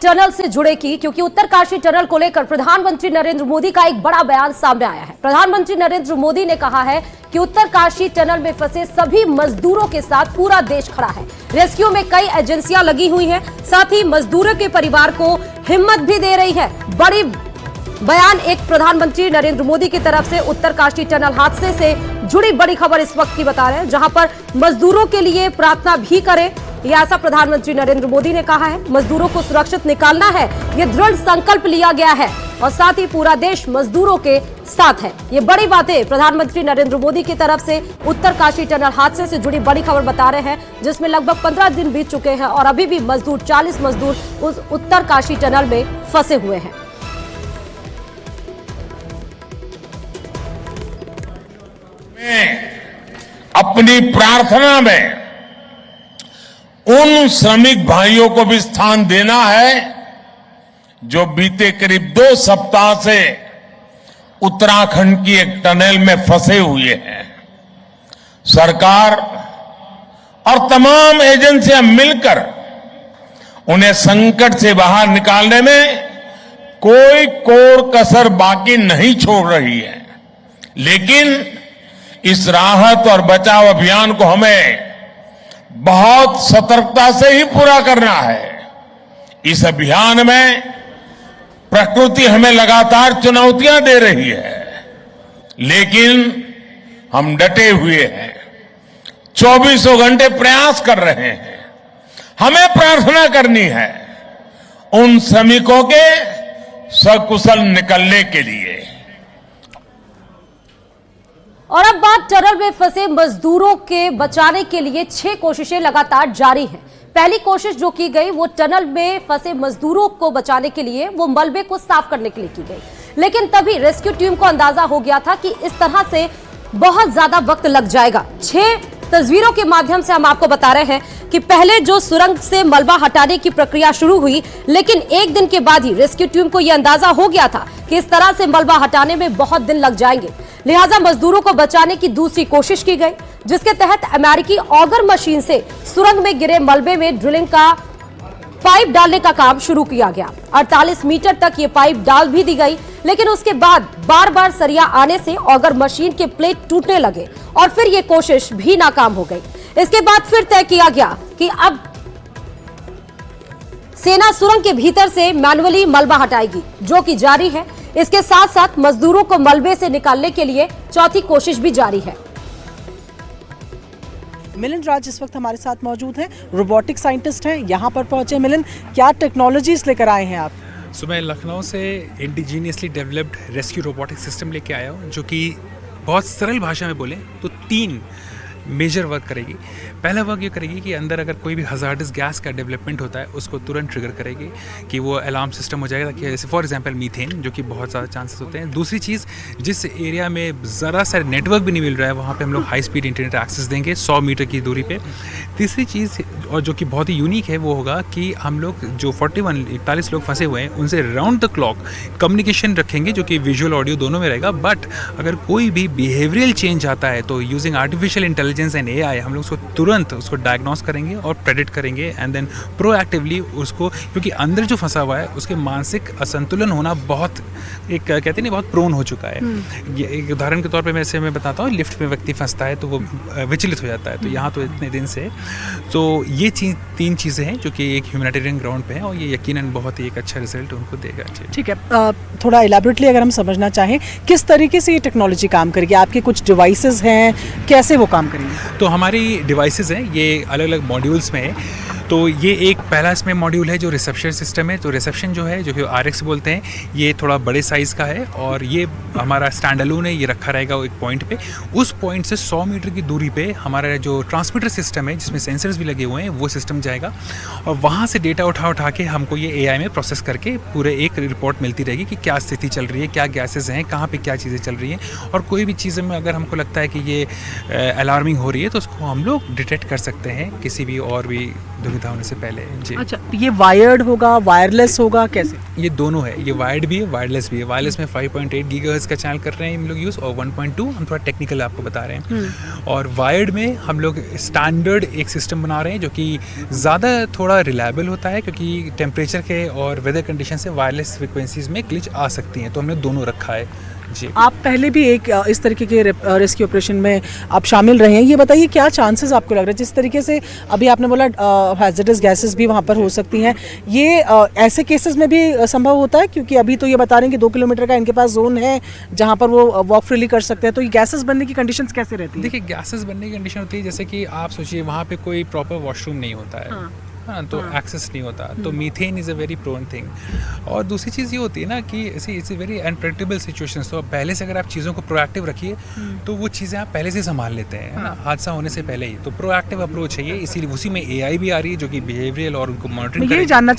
Tunnel से जुड़े की, क्योंकि उत्तरकाशी टनल को लेकर प्रधानमंत्री नरेंद्र मोदी का एक बड़ा बयान सामने आया है। प्रधानमंत्री नरेंद्र मोदी ने कहा है कि उत्तरकाशी टनल में फंसे सभी मजदूरों के साथ पूरा देश खड़ा है। रेस्क्यू में कई एजेंसियां लगी हुई हैं, साथ ही मजदूरों के परिवार को हिम्मत भी दे रही है। बड़ी बयान एक प्रधानमंत्री नरेंद्र मोदी की तरफ से उत्तरकाशी टनल हादसे से जुड़ी बड़ी खबर इस वक्त की बता रहे हैं, जहां पर मजदूरों के लिए प्रार्थना भी करें, यह ऐसा प्रधानमंत्री नरेंद्र मोदी ने कहा है। मजदूरों को सुरक्षित निकालना है, यह दृढ़ संकल्प लिया गया है और साथ ही पूरा देश मजदूरों के साथ है। ये बड़ी बातें प्रधानमंत्री नरेंद्र मोदी की तरफ से उत्तरकाशी टनल हादसे से जुड़ी बड़ी खबर बता रहे हैं, जिसमें लगभग 15 दिन बीत चुके हैं और अभी भी 40 मजदूर उस उत्तरकाशी टनल में फंसे हुए हैं। अपनी प्रार्थना में उन श्रमिक भाइयों को भी स्थान देना है जो बीते करीब 2 सप्ताह से उत्तराखंड की एक टनल में फंसे हुए हैं। सरकार और तमाम एजेंसियां मिलकर उन्हें संकट से बाहर निकालने में कोई कोर कसर बाकी नहीं छोड़ रही है, लेकिन इस राहत और बचाव अभियान को हमें बहुत सतर्कता से ही पूरा करना है। इस अभियान में प्रकृति हमें लगातार चुनौतियां दे रही है, लेकिन हम डटे हुए हैं, 24 घंटे प्रयास कर रहे हैं। हमें प्रार्थना करनी है उन श्रमिकों के सकुशल निकलने के लिए। और अब बात टनल में फंसे मजदूरों के बचाने के लिए 6 कोशिशें लगातार जारी हैं। पहली कोशिश जो की गई वो टनल में फंसे मजदूरों को बचाने के लिए, वो मलबे को साफ करने के लिए की गई, लेकिन तभी रेस्क्यू टीम को अंदाजा हो गया था कि इस तरह से बहुत ज्यादा वक्त लग जाएगा। 6 तस्वीरों के माध्यम से हम आपको बता रहे हैं कि पहले जो सुरंग से मलबा हटाने की प्रक्रिया शुरू हुई, लेकिन एक दिन के बाद ही रेस्क्यू टीम को यह अंदाजा हो गया था कि इस तरह से मलबा हटाने में बहुत दिन लग जाएंगे। लिहाजा मजदूरों को बचाने की दूसरी कोशिश की गई, जिसके तहत अमेरिकी ऑगर मशीन से सुरंग में गिरे मलबे में ड्रिलिंग का पाइप डालने का काम शुरू किया गया। 48 मीटर तक ये पाइप डाल भी दी गई, लेकिन उसके बाद बार बार सरिया आने से ऑगर मशीन के प्लेट टूटने लगे और फिर ये कोशिश भी नाकाम हो गई। इसके बाद फिर तय किया गया कि अब सेना सुरंग के भीतर से मैनुअली मलबा हटाएगी, जो कि जारी है। इसके साथ साथ मजदूरों को मलबे से निकालने के लिए चौथी कोशिश भी जारी है। मिलिंद राज इस वक्त हमारे साथ मौजूद हैं, रोबोटिक साइंटिस्ट हैं, यहाँ पर पहुंचे। मिलिंद, क्या टेक्नोलॉजीज लेकर आए हैं आप? मैं लखनऊ से indigenously developed rescue robotic system लेके आया हूँ, जो कि बहुत सरल भाषा में बोलें तो 3 मेजर वर्क करेगी। पहला वर्क ये करेगी कि अंदर अगर कोई भी हजार्डस गैस का डेवलपमेंट होता है उसको तुरंत ट्रिगर करेगी कि वो अलार्म सिस्टम हो जाएगा, कि जैसे फॉर एग्जांपल मीथेन, जो कि बहुत ज़्यादा चांसेस होते हैं। दूसरी चीज़, जिस एरिया में ज़रा सा नेटवर्क भी नहीं मिल रहा है वहाँ पे हम लोग हाई स्पीड इंटरनेट एक्सेस देंगे 100 मीटर की दूरी पे। तीसरी चीज़, और जो कि बहुत ही यूनिक है, वो होगा कि हम लोग जो 41 लोग फंसे हुए हैं उनसे राउंड द क्लॉक कम्युनिकेशन रखेंगे, जो कि विजुअल ऑडियो दोनों में रहेगा। बट अगर कोई भी बिहेवियरल चेंज आता है तो using artificial intelligence and AI हम लोग उसको तुरंत उसको डायग्नोस करेंगे और प्रेडिक्ट करेंगे एंड देन प्रोएक्टिवली उसको, क्योंकि अंदर जो फंसा हुआ है उसके मानसिक असंतुलन होना बहुत, एक कहते नहीं, बहुत प्रोन हो चुका है। ये एक उदाहरण के तौर पे मैं बताता हूँ, लिफ्ट में व्यक्ति फंसता है तो वो विचलित हो जाता है, तो यहाँ तो इतने दिन से तो ये 3 चीज़ें हैं जो कि एक ह्यूमैनिटेरियन ग्राउंड पे हैं और ये यकीनन बहुत ही एक अच्छा रिजल्ट उनको देगा। ठीक है, थोड़ा इलैबोरेटली अगर हम समझना चाहें, किस तरीके से ये टेक्नोलॉजी काम करेगी? आपके कुछ डिवाइसेस हैं, कैसे वो काम करेंगे? तो हमारी डिवाइसेस हैं, ये अलग अलग मॉड्यूल्स में है। तो ये एक पहला इसमें मॉड्यूल है जो रिसेप्शन सिस्टम है। तो रिसेप्शन जो है, जो कि RX बोलते हैं, ये थोड़ा बड़े साइज़ का है और ये हमारा स्टैंड अलोन है, ये रखा रहेगा एक पॉइंट पे। उस पॉइंट से 100 मीटर की दूरी पे हमारा जो ट्रांसमीटर सिस्टम है, जिसमें सेंसर्स भी लगे हुए हैं, वो सिस्टम जाएगा और वहाँ से डेटा उठा के हमको ये AI में प्रोसेस करके पूरे एक रिपोर्ट मिलती रहेगी कि क्या स्थिति चल रही है, क्या गैसेज हैं, कहाँ पर क्या चीज़ें चल रही हैं। और कोई भी चीज़ें में अगर हमको लगता है कि ये अलार्मिंग हो रही है तो उसको हम लोग डिटेक्ट कर सकते हैं किसी भी और भी सुविधा होने से पहले। जी अच्छा, ये वायर्ड होगा, वायरलेस होगा, कैसे? ये दोनों है, ये वायर्ड भी है, वायरलेस भी है। वायरलेस में 5.8 गीगाहर्ट्ज़ का चैनल कर रहे हैं हम लोग यूज़, और 1.2 हम थोड़ा टेक्निकल आपको बता रहे हैं। और वायर्ड में हम लोग स्टैंडर्ड एक सिस्टम बना रहे हैं जो कि ज़्यादा थोड़ा रिलायबल होता है, क्योंकि टेम्परेचर के और वेदर कंडीशन से वायरलेस फ्रिक्वेंसीज़ में ग्लिच आ सकती हैं, तो हमने दोनों रखा है। जी आप पहले भी एक इस तरीके के रेस्क्यू ऑपरेशन में आप शामिल रहे हैं, ये बताइए क्या चांसेस आपको लग रहा है, जिस तरीके से अभी आपने बोला हैज़र्डस गैसेस भी वहाँ पर हो सकती हैं, ये ऐसे केसेस में भी संभव होता है? क्योंकि अभी तो ये बता रहे हैं कि 2 किलोमीटर का इनके पास जोन है जहाँ पर वो वॉक फ्रीली कर सकते हैं, तो ये गैसेस बनने की कंडीशंस कैसे रहती है? देखिए, गैसेस बनने की कंडीशन होती है जैसे कि आप सोचिए वहाँ पे कोई प्रॉपर वॉशरूम नहीं होता है, हाँ, तो एक्सेस नहीं होता, तो methane is a very prone thing. और दूसरी चीज़ ये होती है ना कि it's a very unpredictable situation, तो पहले से अगर आप चीज़ों को प्रोएक्टिव रखिए तो वो चीज़ें आप पहले से संभाल लेते हैं, है ना, हादसा होने से पहले ही। तो प्रोएक्टिव अप्रोच है ये, इसीलिए उसी में AI भी आ रही है जो कि बिहेवियरल और उनको मॉनिटरिंग मैं यही जानना